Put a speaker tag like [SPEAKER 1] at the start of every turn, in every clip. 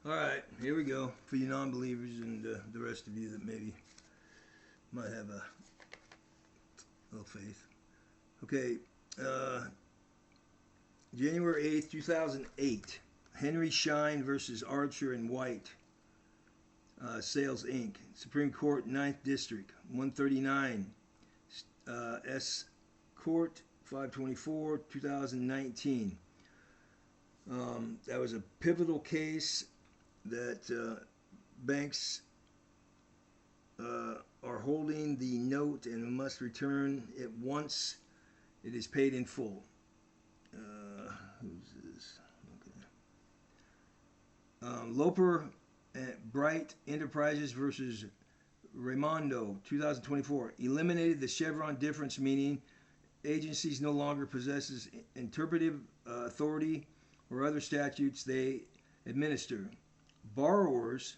[SPEAKER 1] All right, here we go for you non-believers and the rest of you that maybe might have a little faith. Okay, uh, January 8th, 2008. Henry Schein versus Archer and White. Sales Inc. Supreme Court, Ninth District, 139. S. Court, 524, 2019. That was a pivotal case that banks are holding the note and must return it once it is paid in full. Who's this? Okay. Loper Bright Enterprises versus Raimondo, 2024, eliminated the Chevron difference, meaning agencies no longer possesses interpretive authority or other statutes they administer. Borrowers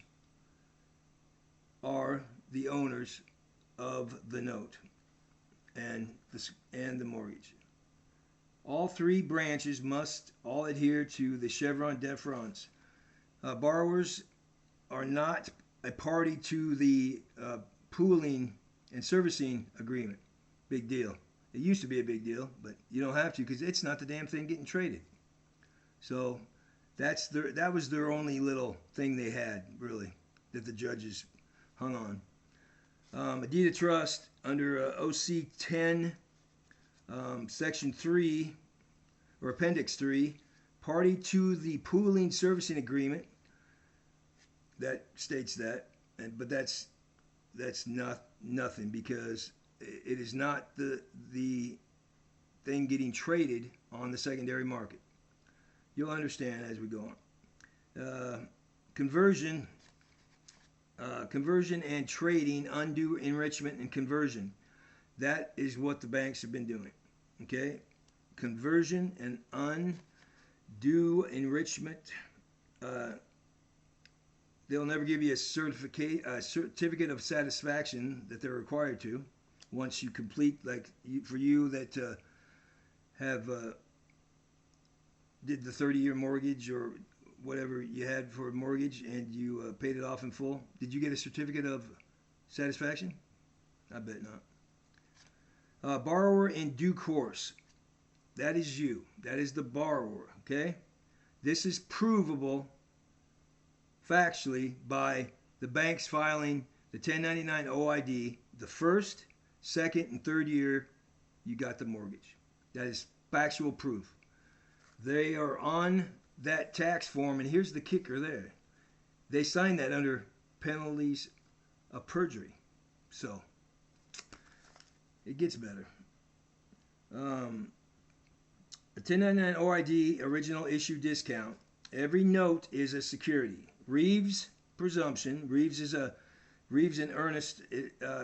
[SPEAKER 1] are the owners of the note and the mortgage. All three branches must all adhere to the Chevron deference. Borrowers are not a party to the pooling and servicing agreement. Big deal. It used to be a big deal, but you don't have to because it's not the damn thing getting traded. So that was their only little thing they had, really, that the judges hung on. A deed of trust under OC 10, Section 3, or Appendix 3, party to the pooling servicing agreement. That states that, but that's not nothing because it is not the thing getting traded on the secondary market. You'll understand as we go on. Conversion and trading, undue enrichment and conversion. That is what the banks have been doing. Okay, conversion and undue enrichment. They'll never give you a certificate of satisfaction that they're required to once you complete, like for you that have did the 30-year mortgage or whatever you had for a mortgage and you paid it off in full. Did you get a certificate of satisfaction? I bet not. Borrower in due course. That is you. That is the borrower. Okay? This is provable factually by the banks filing the 1099 OID the first, second, and third year you got the mortgage. That is factual proof. They are on that tax form, and here's the kicker there. They signed that under penalties of perjury. So, it gets better. A 1099 OID original issue discount. Every note is a security. Reeves presumption. Reeves and Ernest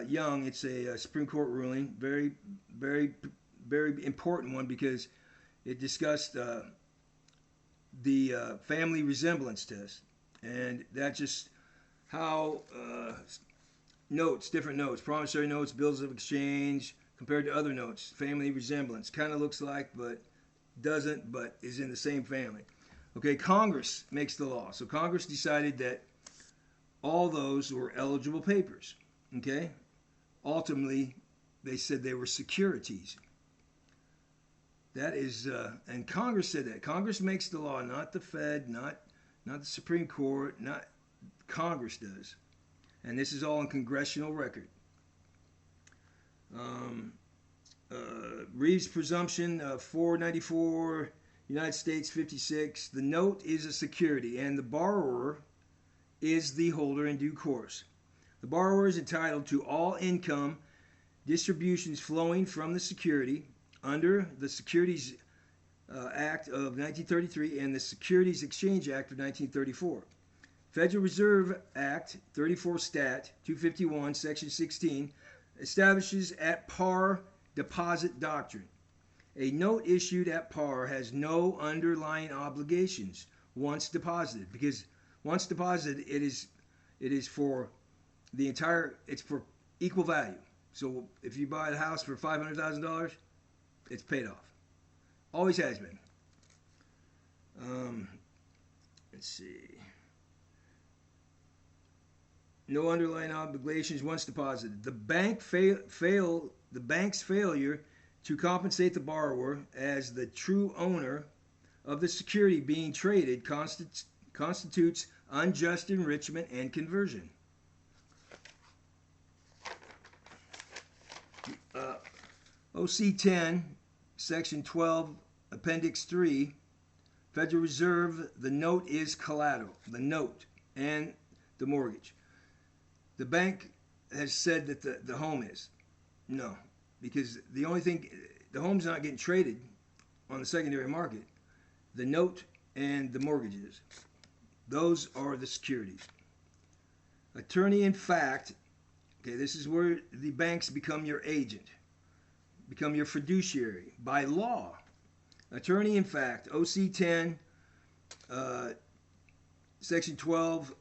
[SPEAKER 1] Young. It's a Supreme Court ruling. Very, very, very important one because it discussed the family resemblance test, and that's just how different notes, promissory notes, bills of exchange, compared to other notes, family resemblance, kind of looks like, but doesn't, but is in the same family. Okay, Congress makes the law. So Congress decided that all those were eligible papers. Okay? Ultimately, they said they were securities. That is, and Congress said that. Congress makes the law, not the Fed, not the Supreme Court, not Congress does. And this is all in congressional record. Reeves presumption, 494 United States 56. The note is a security, and the borrower is the holder in due course. The borrower is entitled to all income distributions flowing from the security under the Securities Act of 1933 and the Securities Exchange Act of 1934. Federal Reserve Act 34 Stat 251 Section 16 establishes at par deposit doctrine. A note issued at par has no underlying obligations once deposited, because once deposited it is for the entire, it's for equal value. So if you buy a house for $500,000, it's paid off. Always has been. Let's see. no underlying obligations once deposited. The bank's failure to compensate the borrower as the true owner of the security being traded constitutes unjust enrichment and conversion. OC 10, Section 12, Appendix 3, Federal Reserve, the note is collateral. The note and the mortgage. The bank has said that the home is. No, because the only thing, the home's not getting traded on the secondary market. The note and the mortgages. Those are the securities. Attorney in fact, okay, this is where the banks become your agent, become your fiduciary by law. Attorney in fact, OC 10, Section 12,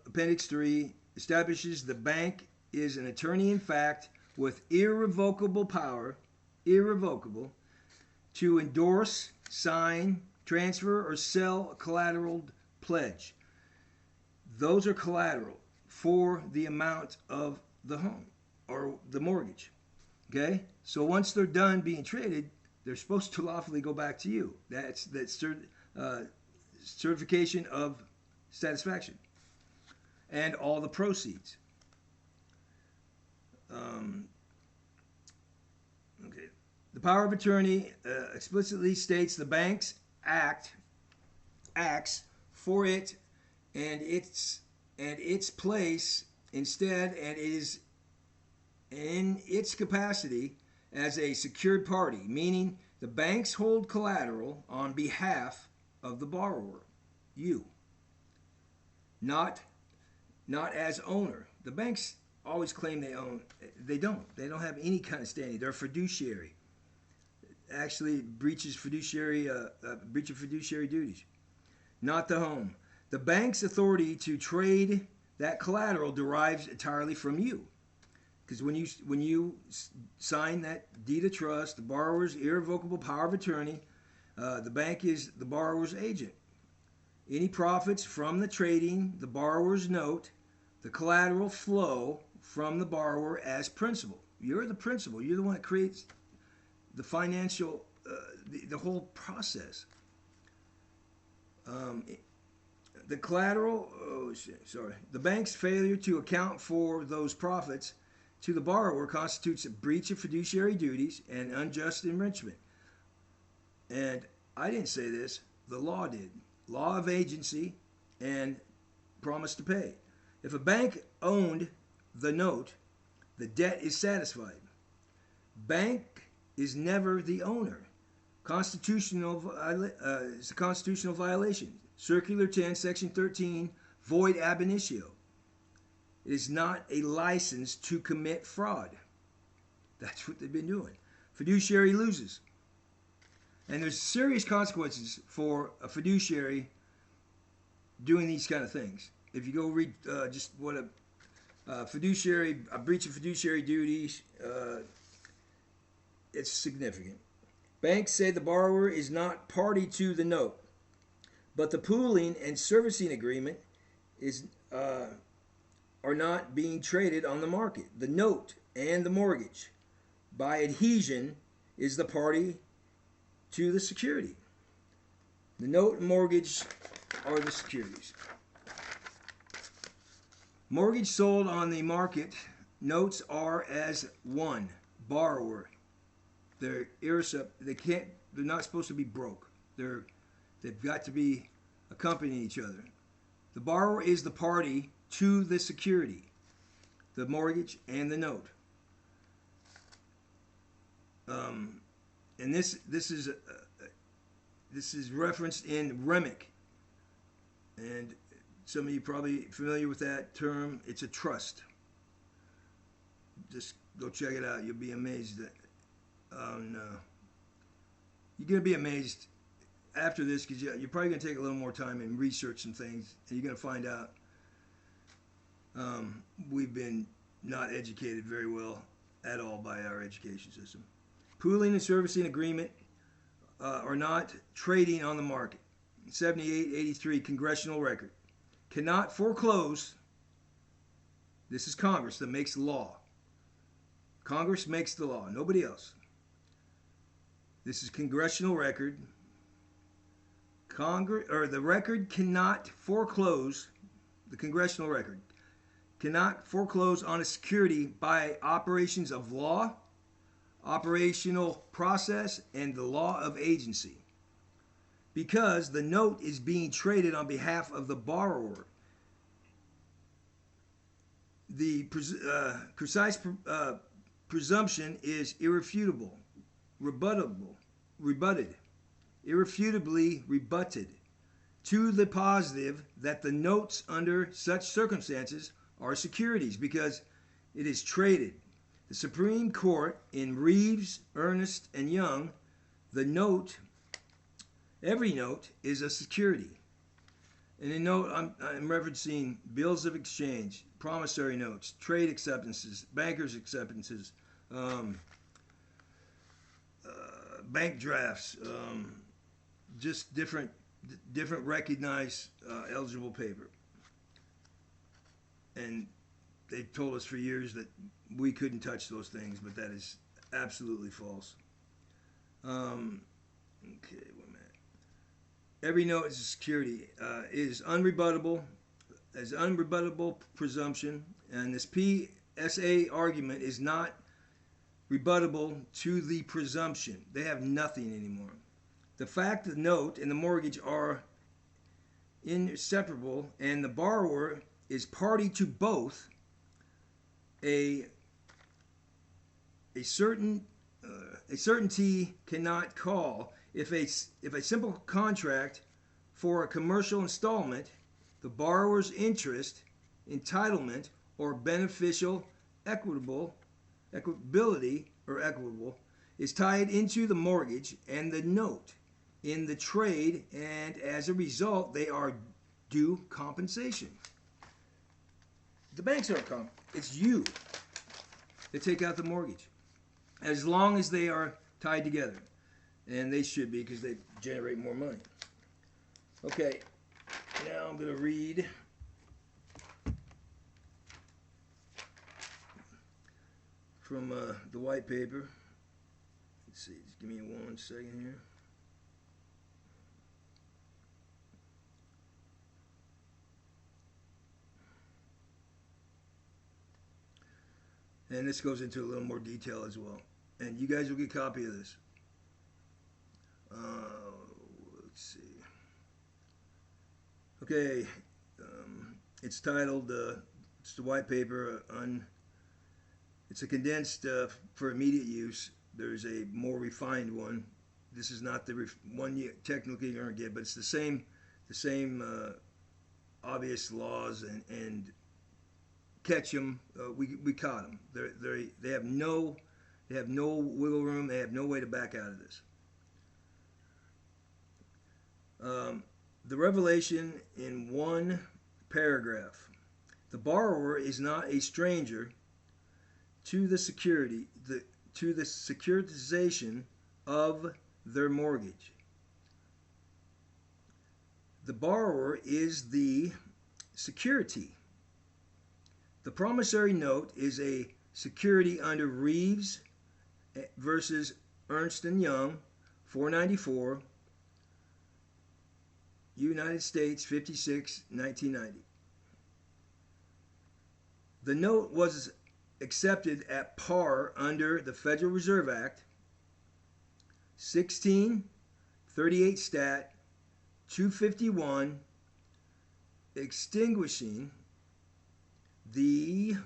[SPEAKER 1] Appendix 3, establishes the bank is an attorney in fact with irrevocable power, irrevocable, to endorse, sign, transfer, or sell a collateral pledge. Those are collateral for the amount of the home or the mortgage. Okay? So once they're done being traded, they're supposed to lawfully go back to you. That's certification of satisfaction and all the proceeds. Okay. The power of attorney explicitly states the bank's acts for it and its place instead, and is in its capacity as a secured party, meaning the banks hold collateral on behalf of the borrower, you, not as owner. The banks always claim they own. They don't. They don't have any kind of standing. They're fiduciary. Actually, breach of fiduciary duties. Not the home. The bank's authority to trade that collateral derives entirely from you. Because when you sign that deed of trust, the borrower's irrevocable power of attorney, the bank is the borrower's agent. Any profits from the trading, the borrower's note, the collateral flow from the borrower as principal. You're the principal. You're the one that creates the financial, the whole process. The collateral, the bank's failure to account for those profits to the borrower constitutes a breach of fiduciary duties and unjust enrichment. And I didn't say this, the law did. Law of agency and promise to pay. If a bank owned the note, the debt is satisfied. Bank is never the owner. It's a constitutional violation. Circular 10, Section 13, void ab initio. It is not a license to commit fraud. That's what they've been doing. Fiduciary loses. And there's serious consequences for a fiduciary doing these kind of things. If you go read just what a breach of fiduciary duties, it's significant. Banks say the borrower is not party to the note, but the pooling and servicing agreement are not being traded on the market. The note and the mortgage, by adhesion, is the party to the security. The note and mortgage are the securities. Mortgage sold on the market, notes are as one borrower. They're not supposed to be broke. They've got to be accompanying each other. The borrower is the party to the security, the mortgage and the note. And this is referenced in Remick, and some of you probably familiar with that term. It's a trust. Just go check it out. You'll be amazed that. You're gonna be amazed after this, because you're probably gonna take a little more time and research some things, and you're gonna find out we've been not educated very well at all by our education system. Pooling and servicing agreement are not trading on the market. 7883 congressional record. Cannot foreclose This is Congress that makes the law. Congress makes the law, nobody else. This is congressional record. The record cannot foreclose, the congressional record cannot foreclose on a security by operations of law, operational process, and the law of agency, because the note is being traded on behalf of the borrower. The precise presumption is irrefutably rebutted to the positive that the notes under such circumstances are securities because it is traded. The Supreme Court in Reeves, Ernst, and Young, every note is a security. And in note, I'm referencing bills of exchange, promissory notes, trade acceptances, bankers' acceptances, bank drafts, just different recognized eligible paper. And they've told us for years that we couldn't touch those things, but that is absolutely false. Okay, one minute. Every note is a security. Is unrebuttable, as unrebuttable presumption, and this PSA argument is not rebuttable to the presumption. They have nothing anymore. The fact the note and the mortgage are inseparable, and the borrower is party to both, a certainty cannot call if a simple contract for a commercial installment, the borrower's interest, entitlement, or beneficial equitability or equitable is tied into the mortgage and the note in the trade, and as a result they are due compensation. The banks aren't it's you that take out the mortgage, as long as they are tied together, and they should be because they generate more money. Okay, now I'm going to read from the white paper. Let's see, just give me 1 second here. And this goes into a little more detail as well. And you guys will get a copy of this. Let's see. Okay, it's titled, it's the white paper, it's a condensed for immediate use. There's a more refined one. This is not the one you technically are going to get, but it's the same obvious laws and catch them. We caught them. They have no wiggle room. They have no way to back out of this. The revelation in one paragraph: the borrower is not a stranger to the securitization of their mortgage. The borrower is the security. The promissory note is a security under Reeves versus Ernst & Young, 494, United States 56, 1990. The note was accepted at par under the Federal Reserve Act 1638 Stat 251, extinguishing the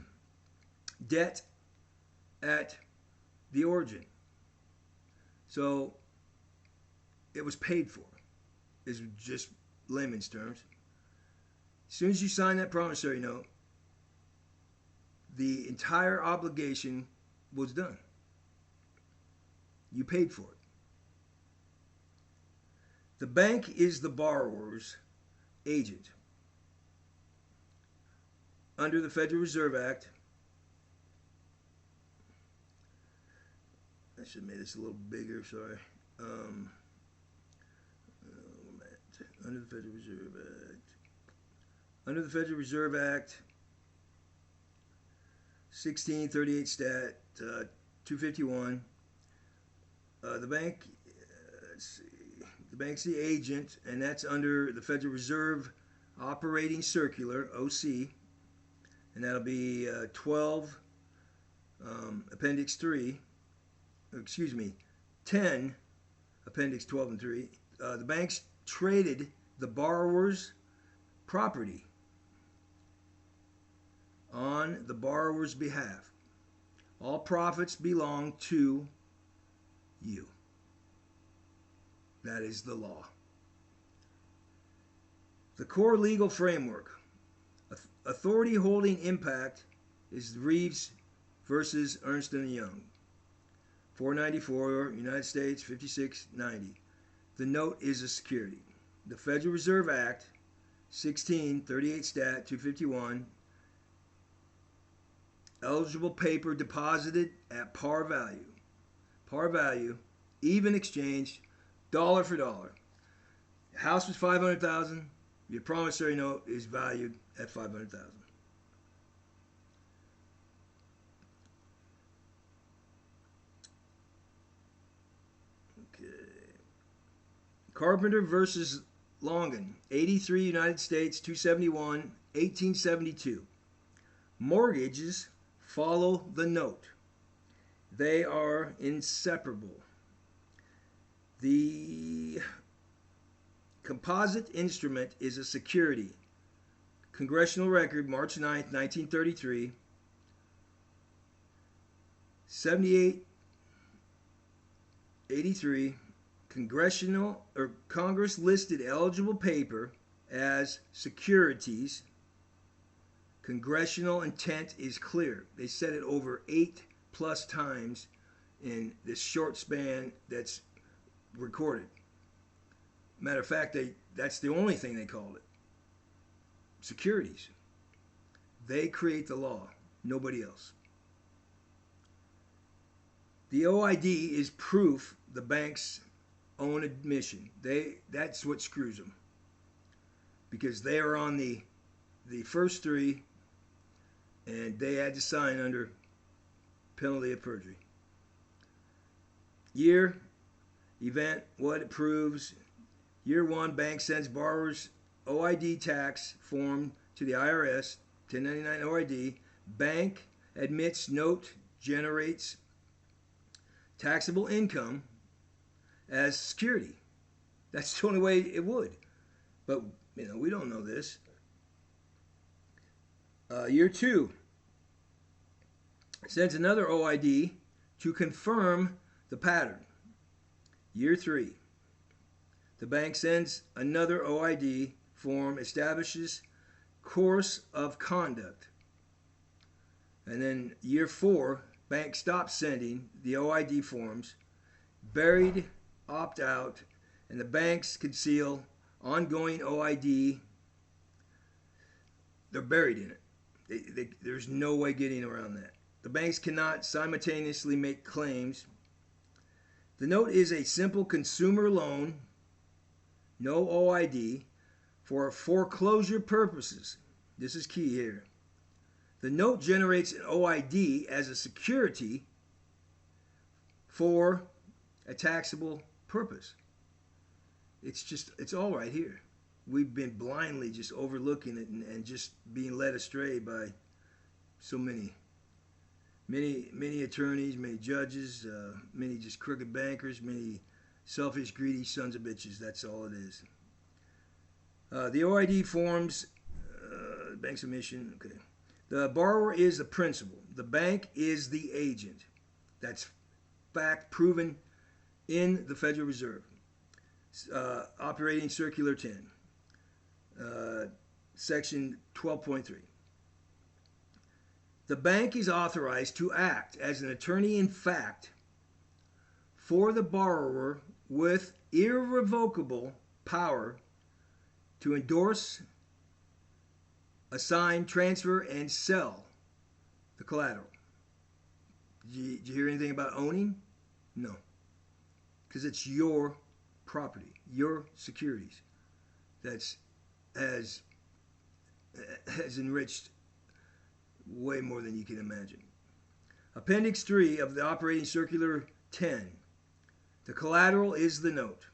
[SPEAKER 1] debt at the origin. So it was paid for, is just layman's terms. As soon as you sign that promissory note, the entire obligation was done. You paid for it. The bank is the borrower's agent. Under the Federal Reserve Act, I should have made this a little bigger, sorry. Under the Federal Reserve Act. Under the Federal Reserve Act, 1638 stat 251. The bank, let's see, the bank's the agent, and that's under the Federal Reserve Operating Circular (OC), and that'll be 12 Appendix 3. Excuse me, 10 Appendix 12 and 3. The banks traded the borrower's property on the borrower's behalf. All profits belong to you. That is the law. The core legal framework. Authority holding impact is Reeves versus Ernst & Young. 494, United States, 5690. The note is a security. The Federal Reserve Act, 1638 Stat 251. Eligible paper deposited at par value. Par value, even exchange, dollar for dollar. The house was $500,000. Your promissory note is valued at $500,000. Okay. Carpenter versus Longan, 83 United States, 271, 1872. Mortgages follow the note. They are inseparable. The composite instrument is a security. Congressional Record, March 9th, 1933. 7883. Congress listed eligible paper as securities. Congressional intent is clear. They said it over 8+ times in this short span that's recorded. Matter of fact, that's the only thing they called it. Securities. They create the law, nobody else. The OID is proof the bank's own admission. That's what screws them. Because they are on the first three, and they had to sign under penalty of perjury. Year, event, what it proves. Year 1, bank sends borrower's OID tax form to the IRS, 1099 OID. Bank admits note generates taxable income as security. That's the only way it would. But, we don't know this. Year 2, sends another OID to confirm the pattern. Year 3, the bank sends another OID form, establishes course of conduct. And then year 4, bank stops sending the OID forms, buried, opt out, and the banks conceal ongoing OID. They're buried in it. There's no way getting around that. The banks cannot simultaneously make claims. The note is a simple consumer loan, no OID, for foreclosure purposes. This is key here. The note generates an OID as a security for a taxable purpose. It's all right here. We've been blindly just overlooking it and just being led astray by so many attorneys, many judges, many just crooked bankers, many selfish, greedy sons of bitches. That's all it is. The OID forms, bank submission, okay. The borrower is the principal. The bank is the agent. That's fact proven in the Federal Reserve. Operating Circular 10, Section 12.3. The bank is authorized to act as an attorney in fact for the borrower with irrevocable power to endorse, assign, transfer, and sell the collateral. Did you hear anything about owning? No. Because it's your property, your securities. That's has enriched way more than you can imagine. Appendix 3 of the Operating Circular 10. The collateral is the note,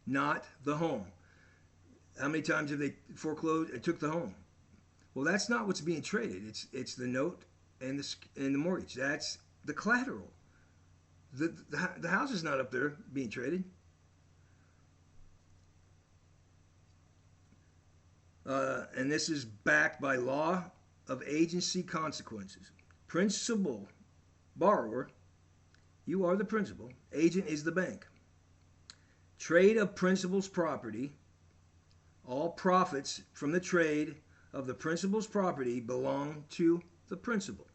[SPEAKER 1] not the home. How many times have they foreclosed and took the home? Well, that's not what's being traded. It's the note and the mortgage. That's the collateral. The house is not up there being traded. And this is backed by law of agency consequences. Principal, borrower, you are the principal. Agent is the bank. Trade of principal's property. All profits from the trade of the principal's property belong to the principal.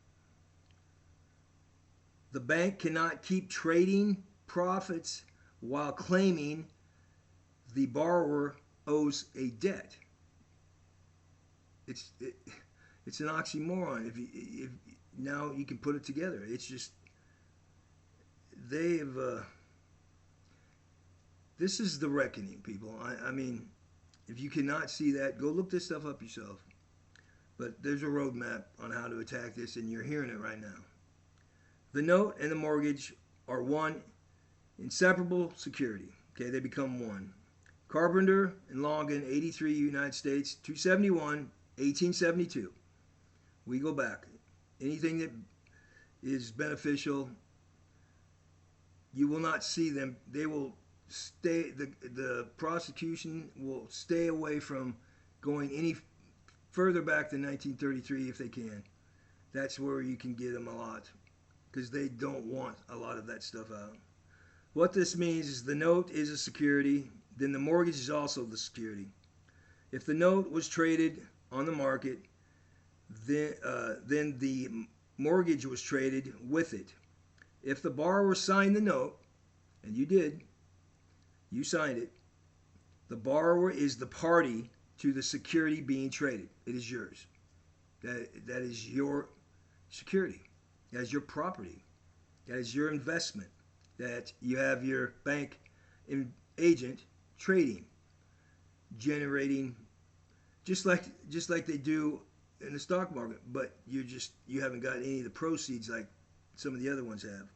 [SPEAKER 1] The bank cannot keep trading profits while claiming the borrower owes a debt. It's an oxymoron. If now you can put it together. It's just this is the reckoning, people. I mean, if you cannot see that, go look this stuff up yourself. But there's a roadmap on how to attack this, and you're hearing it right now. The note and the mortgage are one inseparable security. Okay, they become one. Carpenter and Longan, 83, United States, 271, 1872. We go back. Anything that is beneficial, you will not see them. They will stay, the prosecution will stay away from going any further back than 1933 if they can. That's where you can get them a lot, because they don't want a lot of that stuff out. What this means is the note is a security, then the mortgage is also the security. If the note was traded on the market, then the mortgage was traded with it. If the borrower signed the note, and you did, you signed it, the borrower is the party to the security being traded. It is yours. That is your security. That is your property. That is your investment. That you have your bank agent trading, generating, just like they do in the stock market, but you haven't got any of the proceeds like some of the other ones have.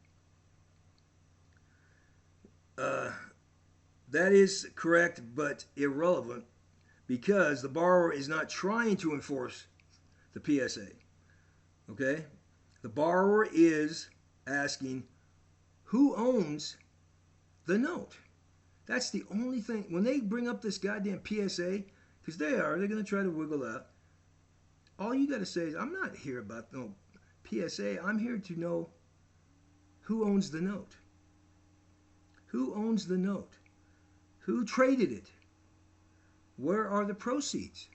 [SPEAKER 1] That is correct, but irrelevant, because the borrower is not trying to enforce the PSA. Okay? The borrower is asking, who owns the note? That's the only thing. When they bring up this goddamn PSA, because they're going to try to wiggle out, all you got to say is, I'm not here about no PSA. I'm here to know who owns the note. Who owns the note? Who traded it? Where are the proceeds?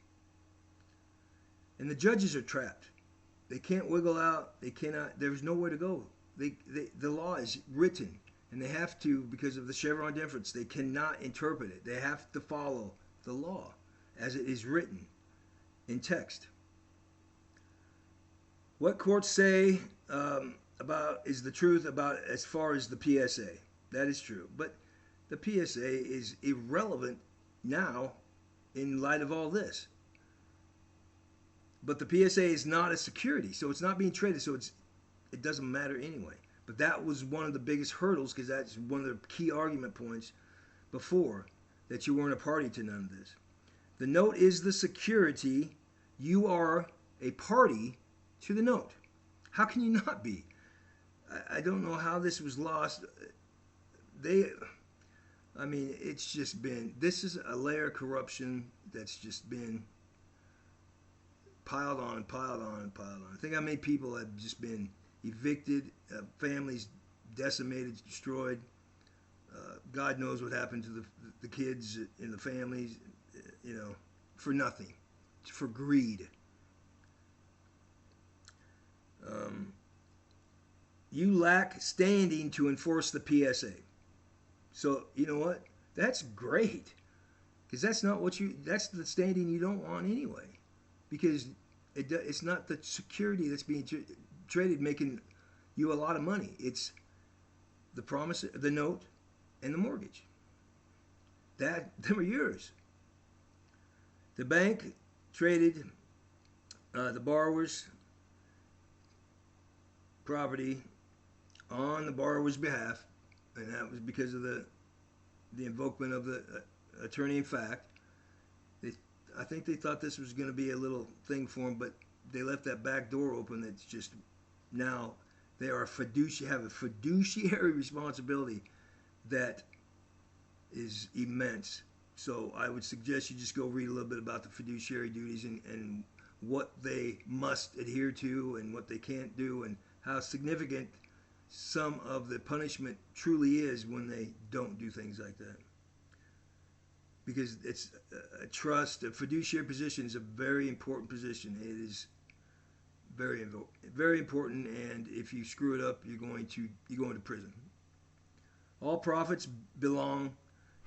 [SPEAKER 1] And the judges are trapped. They can't wiggle out. They cannot. There's nowhere to go. The law is written, and they have to, because of the Chevron deference, they cannot interpret it. They have to follow the law as it is written in text. What courts say about is the truth about as far as the PSA. That is true. But the PSA is irrelevant now in light of all this. But the PSA is not a security, so it's not being traded, so it doesn't matter anyway. But that was one of the biggest hurdles, because that's one of the key argument points before, that you weren't a party to none of this. The note is the security. You are a party to the note. How can you not be? I don't know how this was lost. It's just been, this is a layer of corruption that's just been piled on and piled on and piled on. I think how many people have just been evicted, families decimated, destroyed. God knows what happened to the kids in the families, for nothing, for greed. You lack standing to enforce the PSA. So, you know what? That's great. Because that's that's the standing you don't want anyway. Because it's not the security that's being traded making you a lot of money. It's the promise, the note, and the mortgage. Them are yours. The bank traded the borrower's property on the borrower's behalf, and that was because of the invokement of the attorney in fact. They, I think they thought this was going to be a little thing for them, but they left that back door open. That's just now they are have a fiduciary responsibility that is immense. So I would suggest you just go read a little bit about the fiduciary duties and what they must adhere to and what they can't do, and how significant some of the punishment truly is when they don't do things like that. Because it's a trust, a fiduciary position is a very important position. It is very, very important, and if you screw it up, you're going to prison. All profits belong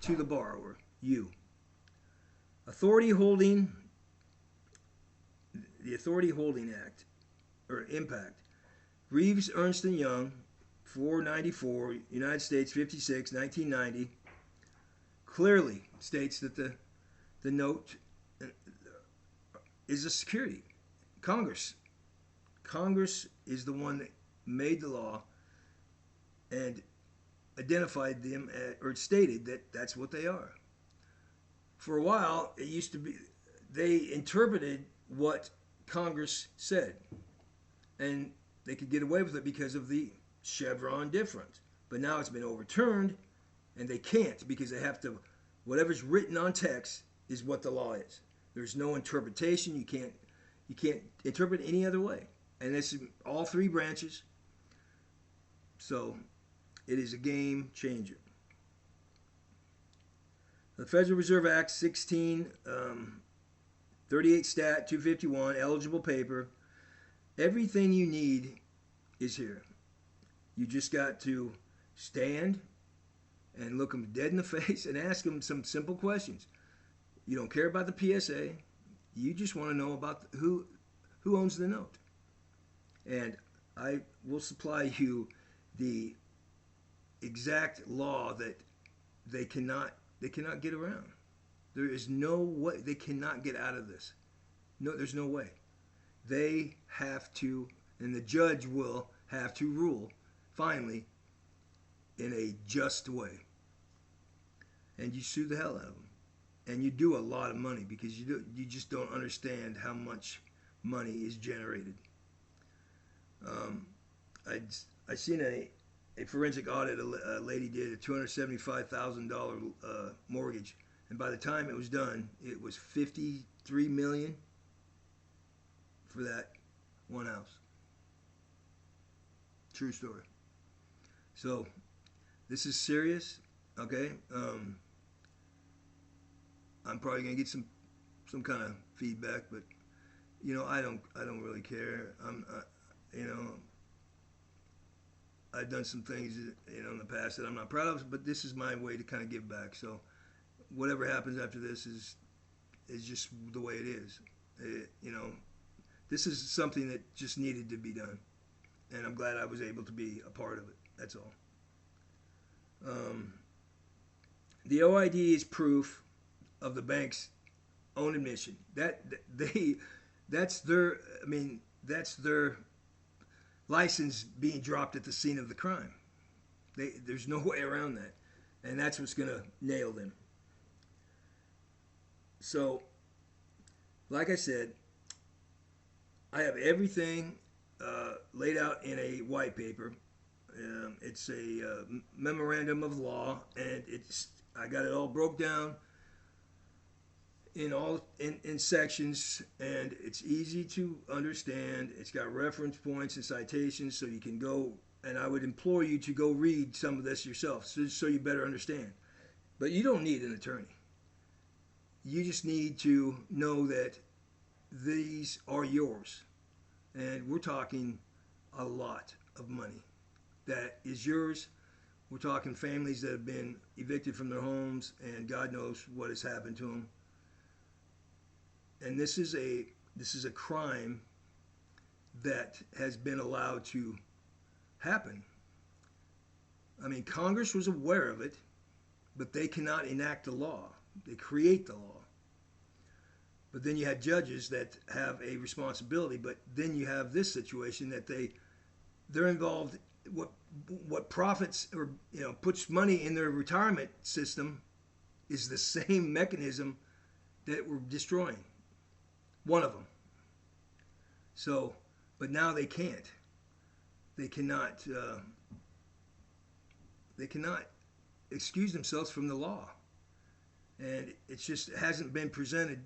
[SPEAKER 1] to the borrower, you. The Authority Holding Act, or Impact. Reeves Ernst & Young, 494, United States 56, 1990, clearly states that the note is a security. Congress is the one that made the law and identified them or stated that that's what they are. For a while, it used to be they interpreted what Congress said, and they could get away with it because of the Chevron difference. But now it's been overturned, and they can't, because they have to, whatever's written on text is what the law is. There's no interpretation. You can't interpret any other way. And this is all three branches. So it is a game changer. The Federal Reserve Act 1638 Stat 251, eligible paper. Everything you need is here. You just got to stand and look them dead in the face and ask them some simple questions. You don't care about the PSA. You just want to know about who owns the note. And I will supply you the exact law that they cannot get around. There is no way. They cannot get out of this. No, there's no way. They have to, and the judge will have to rule, finally, in a just way. And you sue the hell out of them. And you do a lot of money, because you just don't understand how much money is generated. I seen a forensic audit a lady did, a $275,000 mortgage, and by the time it was done, it was $53 million for that one house. True story. So this is serious, okay? I'm probably gonna get some kind of feedback, but I don't really care. I've done some things in the past that I'm not proud of, but this is my way to kind of give back. So whatever happens after this is just the way it is. This is something that just needed to be done, and I'm glad I was able to be a part of it. That's all. The OID is proof of the bank's own admission. That's their license being dropped at the scene of the crime. There's no way around that, and that's what's going to nail them. So, like I said, I have everything laid out in a white paper. It's a memorandum of law, and I got it all broke down in sections, and it's easy to understand. It's got reference points and citations, so you can go, and I would implore you to go read some of this yourself so you better understand. But you don't need an attorney. You just need to know that these are yours, and we're talking a lot of money that is yours. We're talking families that have been evicted from their homes, and God knows what has happened to them. And this is a crime that has been allowed to happen. I mean, Congress was aware of it, but they cannot enact the law. They create the law. But then you have judges that have a responsibility, but then you have this situation that they're involved. What profits or puts money in their retirement system is the same mechanism that we're destroying. One of them. So, but now they can't. They cannot. They cannot excuse themselves from the law, and it just hasn't been presented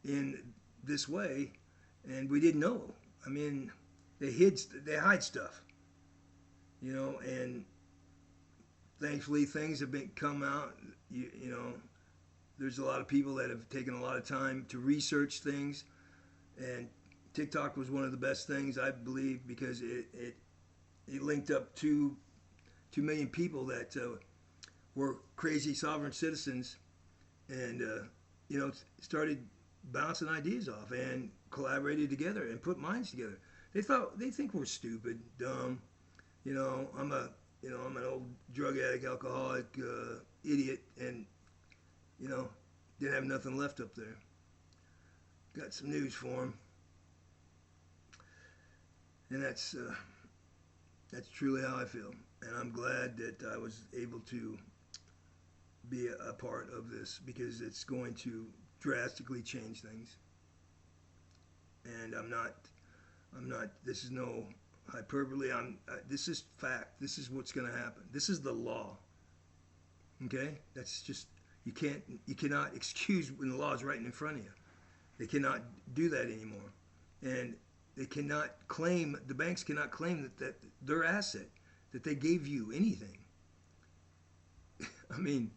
[SPEAKER 1] in this way, and we didn't know. I mean, they hide stuff, and thankfully things have come out. There's a lot of people that have taken a lot of time to research things, and TikTok was one of the best things, I believe, because it linked up 2 million people that were crazy sovereign citizens, and started bouncing ideas off and collaborated together and put minds together. They think we're stupid, dumb. I'm an old drug addict, alcoholic, idiot, and didn't have nothing left up there. Got some news for them, and that's truly how I feel. And I'm glad that I was able to be a part of this, because it's going to drastically change things. And I'm not, this is no hyperbole. This is fact. This is what's going to happen. This is the law. Okay? That's just, you cannot excuse when the law is right in front of you. They cannot do that anymore. And they cannot claim, the banks cannot claim that their asset, that they gave you anything. I mean,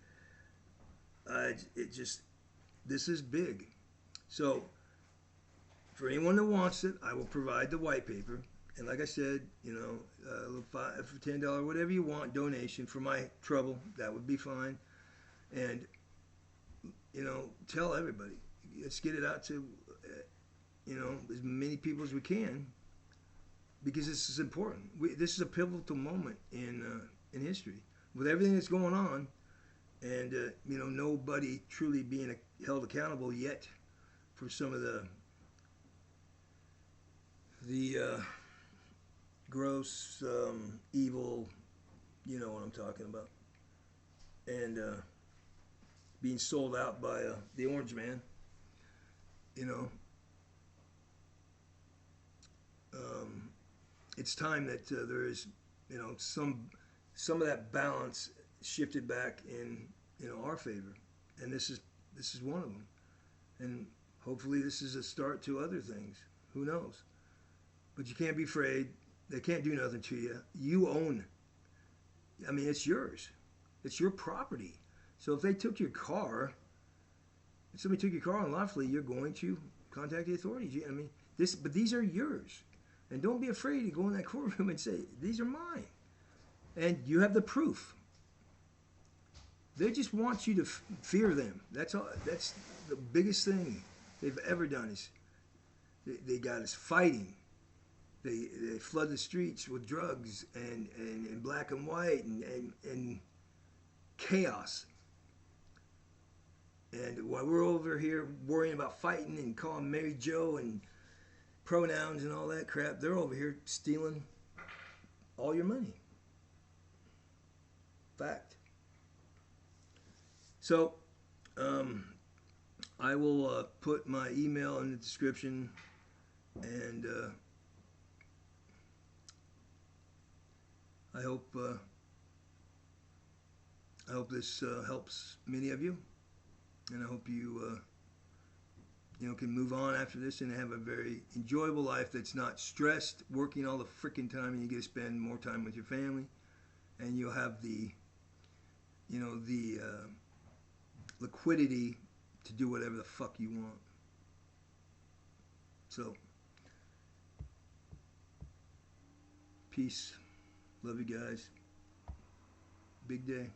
[SPEAKER 1] this is big. So, for anyone that wants it, I will provide the white paper. And like I said, a little $5 for $10, whatever you want, donation for my trouble, that would be fine. And, tell everybody. Let's get it out to, as many people as we can, because this is important. This is a pivotal moment in history. With everything that's going on, and, nobody truly being held accountable yet for some of the gross, evil, you know what I'm talking about, and being sold out by the Orange Man, it's time that there is, some of that balance shifted back in, our favor, and this is one of them, and hopefully this is a start to other things. Who knows? But you can't be afraid. They can't do nothing to you. You own. I mean, it's yours. It's your property. So if they took your car, if somebody took your car unlawfully, you're going to contact the authorities. I mean, but these are yours. And don't be afraid to go in that courtroom and say, these are mine. And you have the proof. They just want you to fear them. That's all. That's the biggest thing they've ever done, is they got us fighting. They flood the streets with drugs and black and white and chaos. And while we're over here worrying about fighting and calling Mary Jo and pronouns and all that crap, they're over here stealing all your money. Fact. So, I will put my email in the description, and I hope this helps many of you, and I hope you can move on after this and have a very enjoyable life that's not stressed, working all the freaking time, and you get to spend more time with your family, and you'll have the liquidity to do whatever the fuck you want. So, peace. Love you guys. Big day.